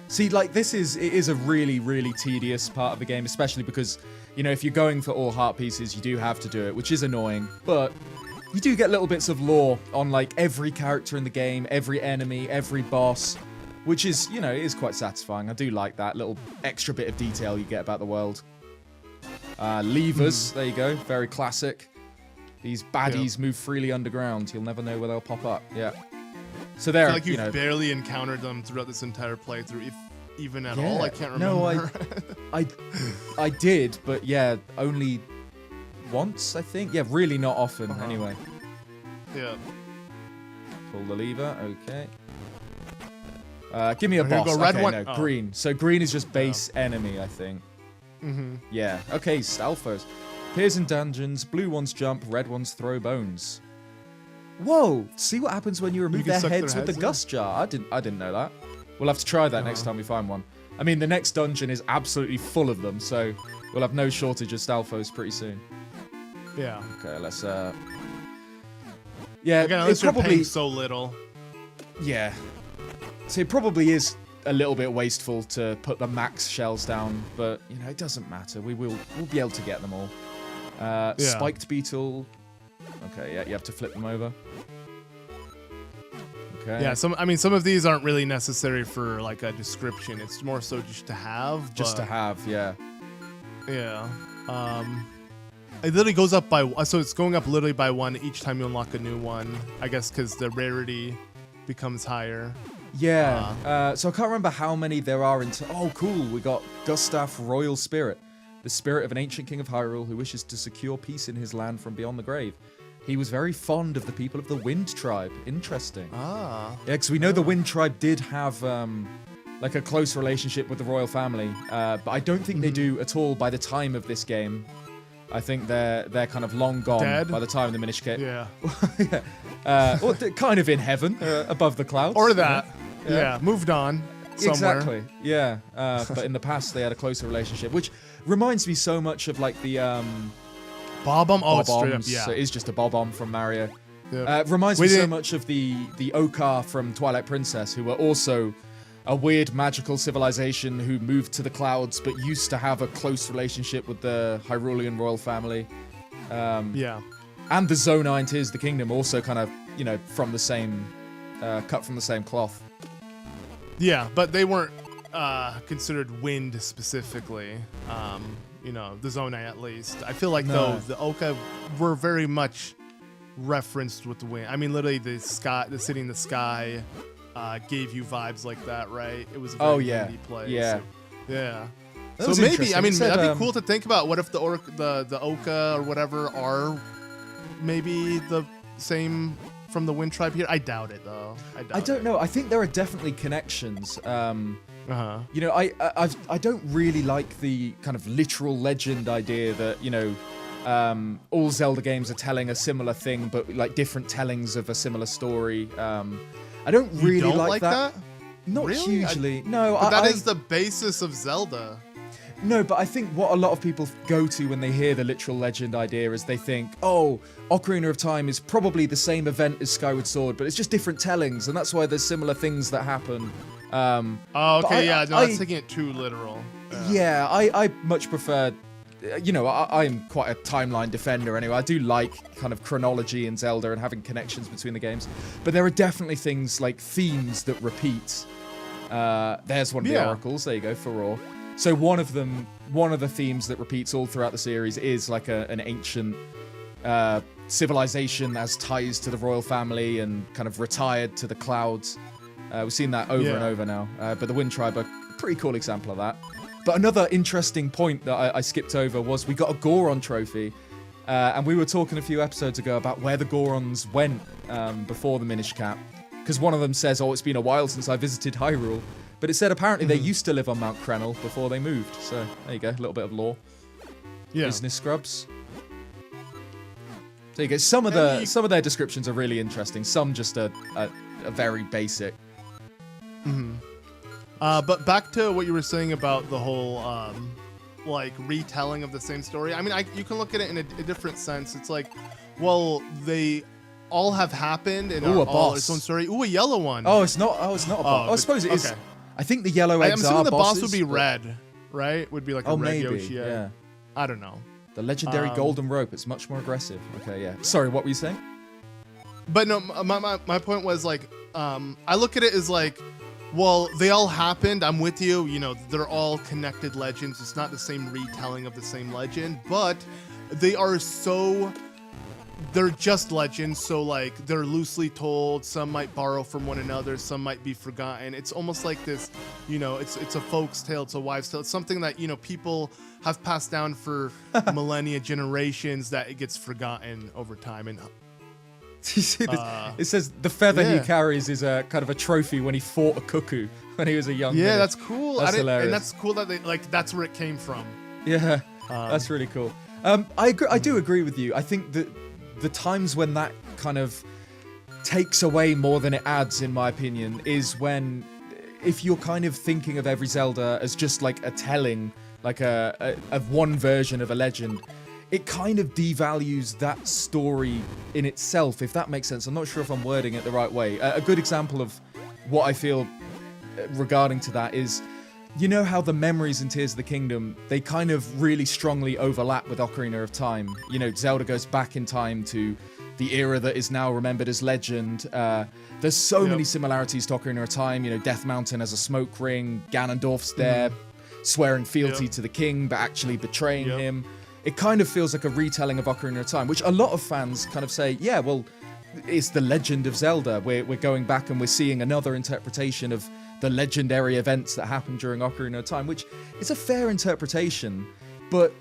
See, like, it is a really, really tedious part of the game, especially because, if you're going for all heart pieces, you do have to do it, which is annoying, but you do get little bits of lore on, like, every character in the game, every enemy, every boss, which is, it is quite satisfying. I do like that little extra bit of detail you get about the world. Levers, there you go, very classic. These baddies move freely underground. You'll never know where they'll pop up. Yeah. So there, I feel like you've barely encountered them throughout this entire playthrough, if even at all. I can't remember. No, I did, but yeah, only once, I think. Yeah, really not often, anyway. Yeah. Pull the lever, okay. Give me a boss. Go red okay, one. No, green. So green is just base enemy, I think. Yeah, okay, Stalfos. Appears in dungeons, blue ones jump, red ones throw bones. Whoa! See what happens when you remove their heads with the gust jar. I didn't know that. We'll have to try that next time we find one. I mean, the next dungeon is absolutely full of them, so we'll have no shortage of Stalfos pretty soon. Yeah. Okay, let's yeah, again, it probably paying so little. Yeah. So it probably is a little bit wasteful to put the max shells down, but it doesn't matter. We'll be able to get them all. Spiked beetle. Okay, yeah, you have to flip them over. Okay. Yeah, some of these aren't really necessary for like a description. It's more so just to have. Just to have, yeah. Yeah. It literally goes up by, so it's going up literally by one each time you unlock a new one. I guess because the rarity becomes higher. Yeah. So I can't remember how many there are oh, cool. We got Gustaf, Royal Spirit, the spirit of an ancient king of Hyrule who wishes to secure peace in his land from beyond the grave. He was very fond of the people of the Wind Tribe. Interesting. Ah. Yeah, because we know the Wind Tribe did have like a close relationship with the royal family, but I don't think they do at all by the time of this game. I think they're kind of long gone by the time of the Minish Cap. Yeah. Or kind of in heaven, above the clouds. Or that. Yeah. Moved on. Somewhere. Exactly. Yeah. But in the past, they had a closer relationship, which reminds me so much of like the Bob-omb? Oh, it's straight up, Bob-ombs. yeah. So it is just a Bob-omb from Mario. Yep. Reminds me so much of the Okar from Twilight Princess, who were also a weird magical civilization who moved to the clouds, but used to have a close relationship with the Hyrulean royal family. Yeah. And the Zonai Tears of the Kingdom, also kind of, from the same, cut from the same cloth. Yeah, but they weren't considered wind specifically. The Zonai at least. I feel like though the Oka were very much referenced with the wind. I mean, literally the city in the sky gave you vibes like that, right? It was a very windy place. Yeah. Yeah. That So maybe, interesting. that'd be cool to think about. What if the Oka or whatever are maybe the same from the Wind Tribe here? I doubt it though. I don't know. I think there are definitely connections. You know, I don't really like the kind of literal legend idea that, you know, all Zelda games are telling a similar thing, but like different tellings of a similar story. I don't really You don't like that. that? Not Really? hugely. No, But that is the basis of Zelda. No, but I think what a lot of people go to when they hear the literal legend idea is they think, oh, Ocarina of Time is probably the same event as Skyward Sword, but it's just different tellings, and that's why there's similar things that happen. Oh, okay, yeah, no, that's taking it too literal. Yeah, I much prefer, you know, I'm quite a timeline defender anyway. I do like kind of chronology in Zelda and having connections between the games, but there are definitely things like themes that repeat. There's one of the oracles, there you go, for Raw. So one of the themes that repeats all throughout the series is like an ancient civilization that has ties to the royal family and kind of retired to the clouds. We've seen that over and over now. But the Wind Tribe are a pretty cool example of that. But another interesting point that I skipped over was we got a Goron trophy. And we were talking a few episodes ago about where the Gorons went before the Minish Cap. Because one of them says, oh, it's been a while since I visited Hyrule. But it said apparently they used to live on Mount Crenel before they moved. So there you go, a little bit of lore. Yeah. Business scrubs. There you go. Some of their descriptions are really interesting. Some just are very basic. But back to what you were saying about the whole like retelling of the same story. I mean, you can look at it in a different sense. It's like, well, they all have happened and are all its own story. Ooh, a yellow one. Oh, it's not a boss. I suppose it is. I think the yellow eggs are bosses. I'm assuming the boss would be red, right? Would be like a red maybe, Yoshi. yeah. I don't know. The legendary golden rope. It's much more aggressive. Okay, yeah. Sorry, what were you saying? But no, my point was like, I look at it as like, well, they all happened. I'm with you. You know, they're all connected legends. It's not the same retelling of the same legend, but they are so... They're just legends, so like they're loosely told. Some might borrow from one another, some might be forgotten. It's almost like this, you know, it's a folk's tale, it's a wives' tale. It's something that, you know, people have passed down for millennia, generations, that it gets forgotten over time. And you see this? It says the feather he carries is a kind of a trophy when he fought a cuckoo when he was a young Minish. That's cool. That's hilarious. And that's cool that that's where it came from. Yeah, that's really cool. I do agree with you. I think that the times when that kind of takes away more than it adds, in my opinion, is when, if you're kind of thinking of every Zelda as just like a telling, like of one version of a legend, it kind of devalues that story in itself, if that makes sense. I'm not sure if I'm wording it the right way. A good example of what I feel regarding to that is, you know how the memories in Tears of the Kingdom, they kind of really strongly overlap with Ocarina of Time. You know, Zelda goes back in time to the era that is now remembered as legend. There's so many similarities to Ocarina of Time. You know, Death Mountain has a smoke ring, Ganondorf's there, swearing fealty to the king, but actually betraying him. It kind of feels like a retelling of Ocarina of Time, which a lot of fans kind of say, yeah, well, it's the Legend of Zelda. We're going back and we're seeing another interpretation of the legendary events that happened during Ocarina of Time, which is a fair interpretation, but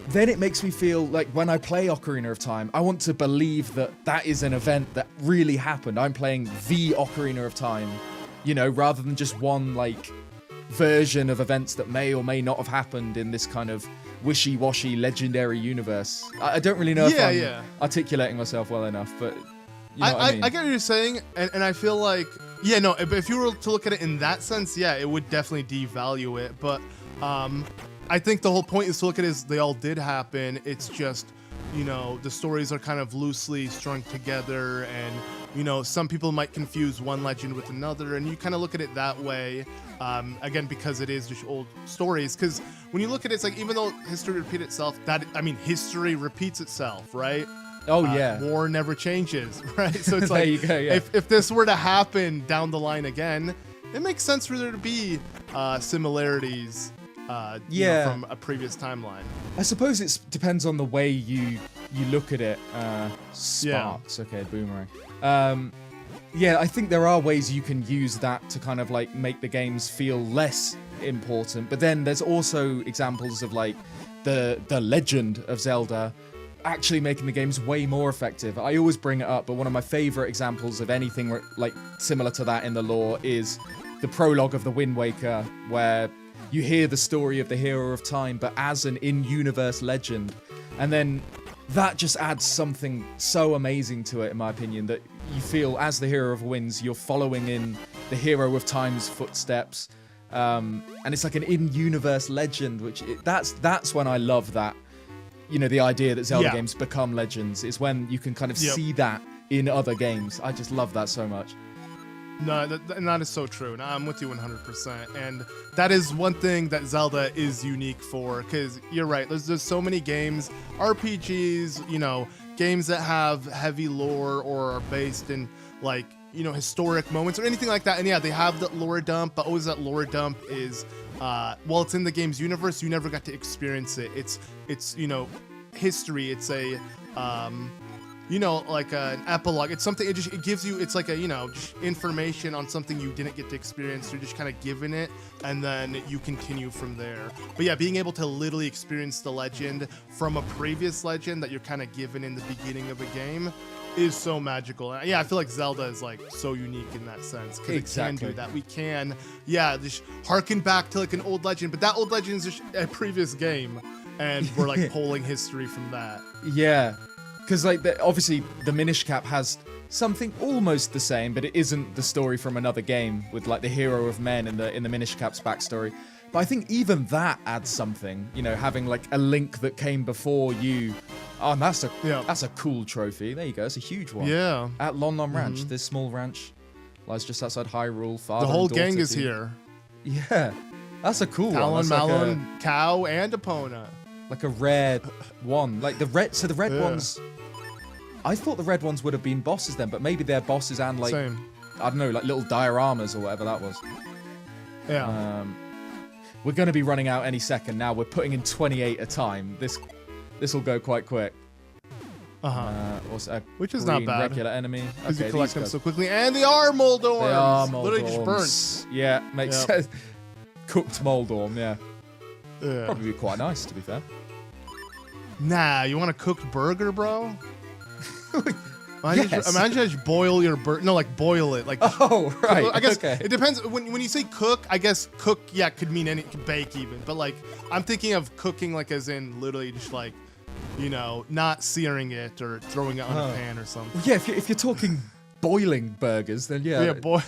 then it makes me feel like when I play Ocarina of Time, I want to believe that that is an event that really happened. I'm playing the Ocarina of Time, you know, rather than just one, like, version of events that may or may not have happened in this kind of wishy-washy legendary universe. I don't really know if I'm articulating myself well enough, but you know what I mean. I get what you're saying, and I feel like, if you were to look at it in that sense, it would definitely devalue it. But I think the whole point is to look at it as they all did happen. It's just, you know, the stories are kind of loosely strung together, and, you know, some people might confuse one legend with another, and you kind of look at it that way, again, because it is just old stories. Because when you look at it, it's like, even though history repeats itself, history repeats itself, right? Oh, yeah. War never changes, right? So it's there like, you go, yeah. if this were to happen down the line again, it makes sense for there to be similarities you know, from a previous timeline. I suppose it depends on the way you look at it. Sparks, okay, boomerang. I think there are ways you can use that to kind of like make the games feel less important, but then there's also examples of like the Legend of Zelda actually making the games way more effective. I always bring it up, but one of my favorite examples of anything like similar to that in the lore is the prologue of the Wind Waker, where you hear the story of the Hero of Time, but as an in-universe legend. And then that just adds something so amazing to it, in my opinion, that you feel as the Hero of Winds, you're following in the Hero of Time's footsteps. And it's like an in-universe legend, that's when I love that. You know, the idea that Zelda games become legends is when you can kind of see that in other games. I just love that so much. No, that is so true. No, I'm with you 100%. And that is one thing that Zelda is unique for, because you're right. There's so many games, RPGs, you know, games that have heavy lore or are based in, like, you know, historic moments or anything like that. And yeah, they have that lore dump, but always that lore dump is, while it's in the game's universe, you never got to experience it. It's you know, history. It's a, you know, like an epilogue. It's something, it gives you, it's like a, you know, just information on something you didn't get to experience. You're just kind of given it, and then you continue from there. But yeah, being able to literally experience the legend from a previous legend that you're kind of given in the beginning of a game is so magical. And yeah, I feel like Zelda is like so unique in that sense, because it can do that. We can, just harken back to like an old legend, but that old legend is just a previous game, and we're like pulling history from that. Yeah. Because, like, obviously, the Minish Cap has something almost the same, but it isn't the story from another game with, like, the hero of men in the Minish Cap's backstory. But I think even that adds something, you know, having, like, a Link that came before you. Oh, and that's a cool trophy. There you go. It's a huge one. Yeah. At Lon Lon Ranch, this small ranch lies just outside Hyrule. Father the whole and daughter gang is team. Here. Yeah. That's a cool Talon, one. That's Malon, Cow, and Epona. Like a rare one. Like the red ones. I thought the red ones would have been bosses then, but maybe they're bosses and like, Same. I don't know, like little dioramas or whatever that was. Yeah. We're going to be running out any second now. We're putting in 28 a time. This will go quite quick. Which is not bad. Regular enemy. Because you collect them so quickly. And they are Moldorms! They are Moldorms. Literally just burnt. Yeah, makes sense. Cooked Moldorm, yeah. Yeah. Probably be quite nice, to be fair. Nah, you want a cooked burger, bro? Imagine Yes. just boil your burger. No, like boil it. Like, Oh, right. I guess okay. it depends. When you say cook, I guess cook, could mean any, bake even. But like, I'm thinking of cooking like as in literally just like, you know, not searing it or throwing it on a pan or something. Yeah, if you're talking boiling burgers, then yeah. Yeah, boil.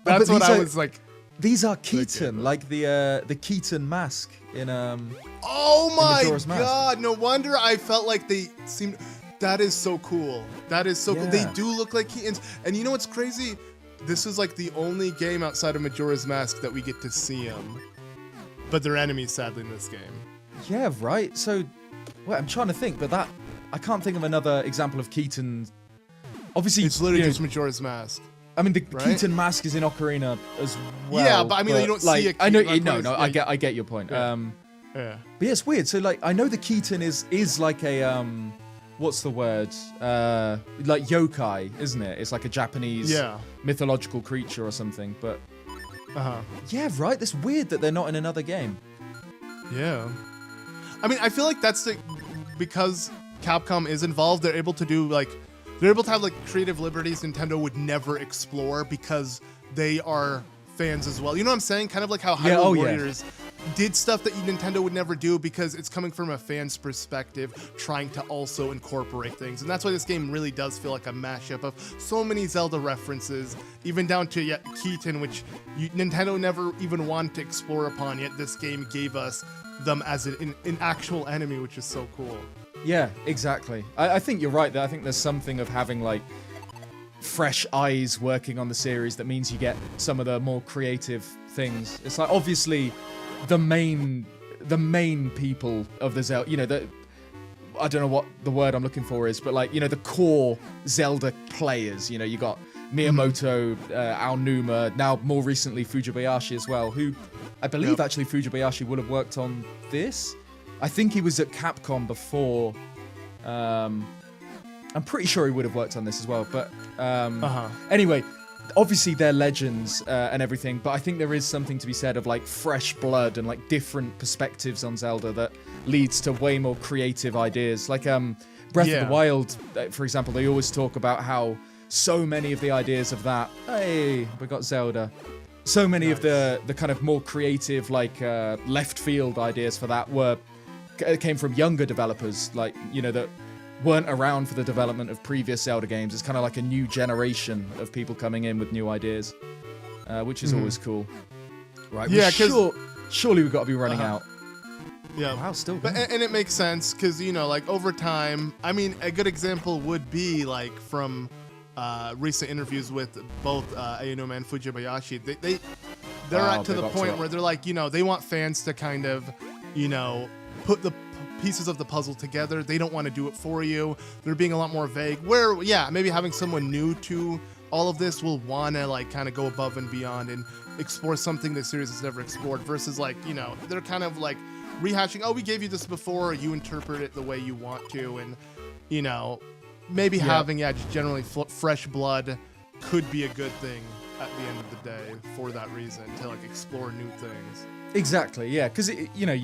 That's what I was like. These are Keaton, like the Keaton mask in Oh my Majora's Mask. god! No wonder I felt like they seemed. That is so cool. That is so cool. They do look like Keatons. And you know what's crazy? This is like the only game outside of Majora's Mask that we get to see them. But they're enemies, sadly, in this game. Yeah, right. So, well, I'm trying to think, but I can't think of another example of Keaton. Obviously, It's literally just Majora's Mask. I mean, the right? Keaton mask is in Ocarina as well. Yeah, but I mean, you don't like, see a I know. Keaton, No, like, I get your point. Yeah. But yeah, it's weird. So like, I know the Keaton is like a what's the word? Like yokai, isn't it? It's like a Japanese mythological creature or something. But yeah, right. That's weird that they're not in another game. Yeah. I mean, I feel like that's because Capcom is involved. They're able to do like. They're able to have like creative liberties Nintendo would never explore because they are fans as well. You know what I'm saying? Kind of like how Hyrule Warriors did stuff that Nintendo would never do because it's coming from a fan's perspective, trying to also incorporate things. And that's why this game really does feel like a mashup of so many Zelda references, even down to Keaton, which Nintendo never even wanted to explore upon, yet this game gave us them as an actual enemy, which is so cool. Yeah, exactly. I think you're right there. I think there's something of having like fresh eyes working on the series that means you get some of the more creative things. It's like obviously the main people of the Zelda, you know, I don't know what the word I'm looking for is, but like, you know, the core Zelda players, you know, you got Miyamoto, Aonuma, now more recently Fujibayashi as well, who I believe actually Fujibayashi would have worked on this. I think he was at Capcom before. I'm pretty sure he would have worked on this as well. But anyway, obviously they're legends and everything. But I think there is something to be said of like fresh blood and like different perspectives on Zelda that leads to way more creative ideas. Like Breath of the Wild, for example, they always talk about how so many of the ideas of that. Hey, we got Zelda. so many of the kind of more creative, like left field ideas for that came from younger developers, like, you know, that weren't around for the development of previous Zelda games. It's kind of like a new generation of people coming in with new ideas, which is always cool. Right? Yeah, because surely we've got to be running out. Yeah. Wow, still but, going. and it makes sense because, you know, like over time, I mean, a good example would be like from recent interviews with both Aonuma and Fujibayashi. They're at to the point where they're like, you know, they want fans to kind of, you know, put the pieces of the puzzle together. They don't want to do it for you. They're being a lot more vague. Where, yeah, maybe having someone new to all of this will want to like kind of go above and beyond and explore something the series has never explored versus like, you know, they're kind of like rehashing, oh, we gave you this before, you interpret it the way you want to, and, you know, maybe having, just generally fresh blood could be a good thing at the end of the day for that reason, to like explore new things. Exactly, yeah, because, you know,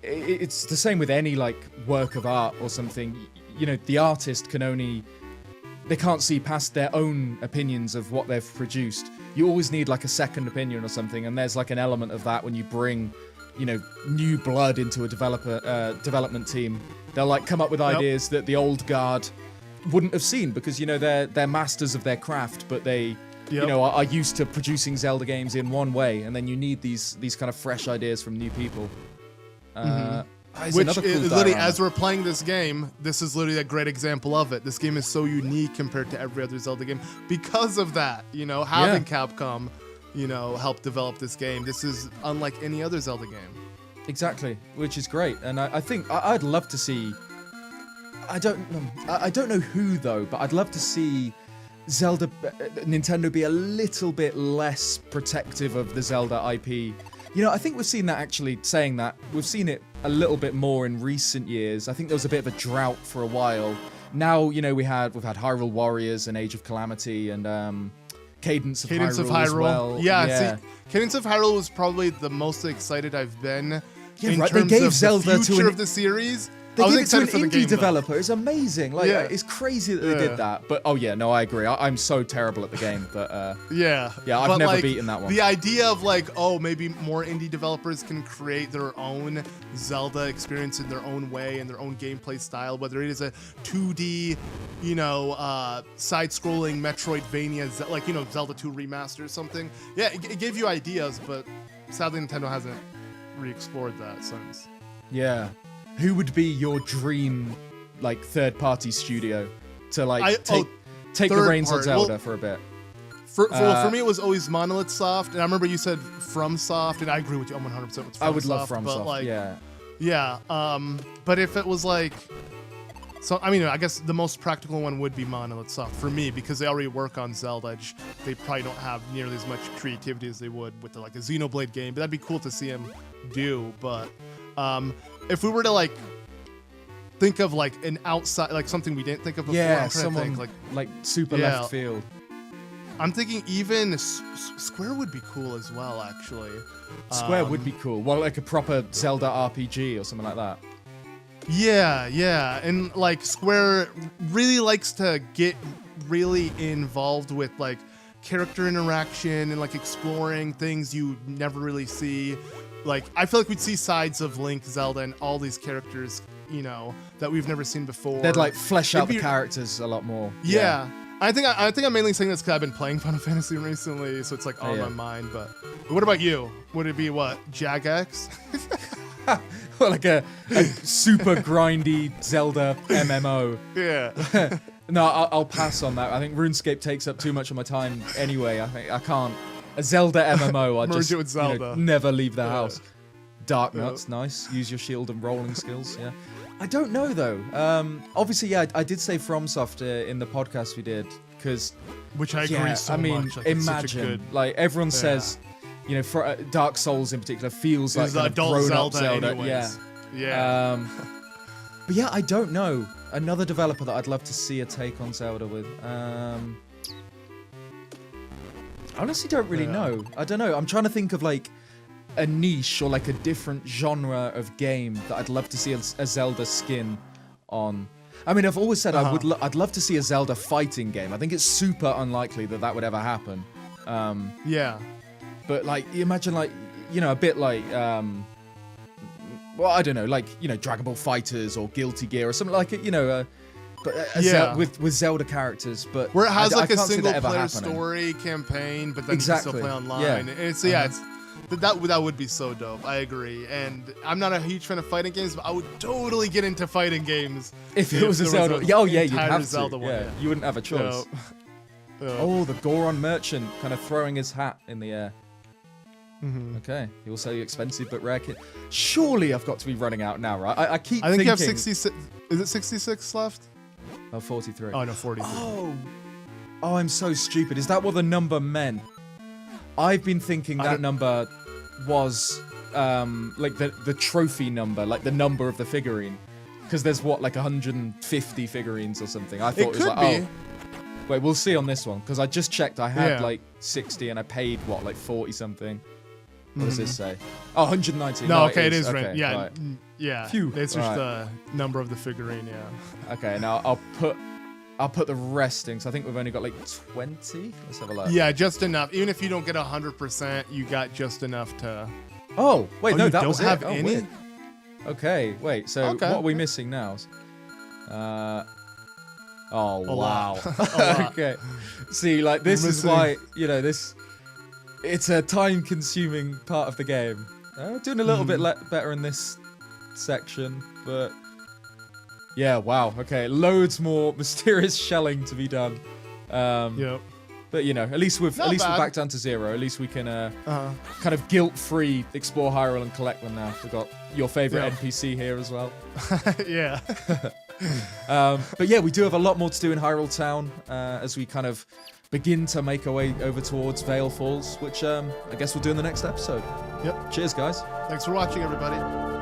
it's the same with any like work of art or something. You know, the artist they can't see past their own opinions of what they've produced. You always need like a second opinion or something, and there's like an element of that when you bring, you know, new blood into a development team. They'll like come up with ideas that the old guard wouldn't have seen because, you know, they're masters of their craft, but they you know, are used to producing Zelda games in one way, and then you need these kind of fresh ideas from new people. Which is literally, as we're playing this game, this is literally a great example of it. This game is so unique compared to every other Zelda game because of that. You know, having Capcom, you know, help develop this game. This is unlike any other Zelda game. Exactly, which is great, and I think I'd love to see. I don't know who though, but I'd love to see Nintendo be a little bit less protective of the Zelda IP. You know, I think we've seen that actually, saying that, we've seen it a little bit more in recent years. I think there was a bit of a drought for a while. Now, you know, we've had Hyrule Warriors and Age of Calamity and Cadence of Hyrule as well. Yeah. See, Cadence of Hyrule was probably the most excited I've been in terms they gave of Zelda the future of the series. They gave it to an indie developer. It's amazing. Like, it's crazy that they did that. But, no, I agree. I'm so terrible at the game. But, I've never beaten that one. The idea of, like, maybe more indie developers can create their own Zelda experience in their own way and their own gameplay style, whether it is a 2D, you know, side-scrolling Metroidvania, like, you know, Zelda 2 Remaster or something. Yeah, it gave you ideas, but sadly Nintendo hasn't re-explored that since. Yeah. Who would be your dream, like, third-party studio to, like, take the reins on Zelda for a bit? For me, it was always Monolith Soft, and I remember you said FromSoft, and I agree with you 100% with FromSoft. I would love FromSoft, but, like, yeah. But if it was, like... So, I mean, I guess the most practical one would be Monolith Soft for me, because they already work on Zelda. They probably don't have nearly as much creativity as they would with, like, a Xenoblade game, but that'd be cool to see them do, but... if we were to like think of like an outside, like something we didn't think of before, someone like super left field. I'm thinking even Square would be cool as well, actually. Square would be cool. Well, like a proper Zelda RPG or something like that. Yeah, and like Square really likes to get really involved with like character interaction and like exploring things you never really see. Like, I feel like we'd see sides of Link, Zelda, and all these characters, you know, that we've never seen before. They'd like flesh out the characters a lot more. Yeah. I think I'm mainly saying this because I've been playing Final Fantasy recently, so it's like on my mind. But what about you? Would it be what, Jagex? Well, like a super grindy Zelda MMO. Yeah. No, I'll pass on that. I think RuneScape takes up too much of my time anyway. I can't. A Zelda MMO, I just it with Zelda. Never leave the house. Dark Nuts, nice. Use your shield and rolling skills, yeah. I don't know, though. Obviously, I did say FromSoft in the podcast we did, because... Which I agree so much. Like, imagine, like, everyone says, you know, for Dark Souls in particular feels like kind of grown-up Zelda. Anyways. Yeah. But yeah, I don't know. Another developer that I'd love to see a take on Zelda with. I honestly don't really know. I don't know. I'm trying to think of like a niche or like a different genre of game that I'd love to see a Zelda skin on. I mean, I've always said I'd love to see a Zelda fighting game. I think it's super unlikely that would ever happen. Yeah. but like imagine like a bit like well, I don't know, like Dragon Ball Fighters or Guilty Gear or something like it, but with Zelda characters, but where it has I like a can't see that single ever player happening. story campaign, but then Exactly. you can still play online. Yeah. It's that would be so dope. I agree. And I'm not a huge fan of fighting games, but I would totally get into fighting games If it was a there Zelda. Oh yeah, you'd entire have Zelda to. one, Yeah, you wouldn't have a choice. Oh, the Goron merchant kind of throwing his hat in the air. Okay, he will sell you expensive but rare kit. Surely I've got to be running out now, right? I keep I think thinking... you have 66. Is it 66 left? Oh, 43. Oh no, 43. Oh, I'm so stupid. Is that what the number meant? I've been thinking that number was like the trophy number, like the number of the figurine. Because there's what, like 150 figurines or something. I thought it was could like, be. Wait, we'll see on this one. Because I just checked, I had like 60 and I paid what, like 40 something. What does this say? Oh, 190. No, okay, it is okay, right. Yeah, right. yeah. Phew. It's just Right. the number of the figurine. Yeah. Okay, now I'll put the rest in, so I think we've only got like 20. Let's have a look. Yeah, just enough. Even if you don't get 100%, you got just enough to. Oh, wait, no, you that don't was have it. Oh, any? weird. Okay, wait, so what are we missing now? Oh, A wow. lot. A lot. Okay. See, like, this is why, this... It's a time-consuming part of the game. Doing a little bit better in this section, but... Yeah, wow, okay. Loads more mysterious shelling to be done. Yep. But, at least we're back down to 0. At least we can kind of guilt-free explore Hyrule and collect them now. We've got your favorite NPC here as well. Yeah. But yeah, we do have a lot more to do in Hyrule Town as we kind of begin to make our way over towards Vale Falls, which I guess we'll do in the next episode. Yep. Cheers, guys. Thanks for watching, everybody.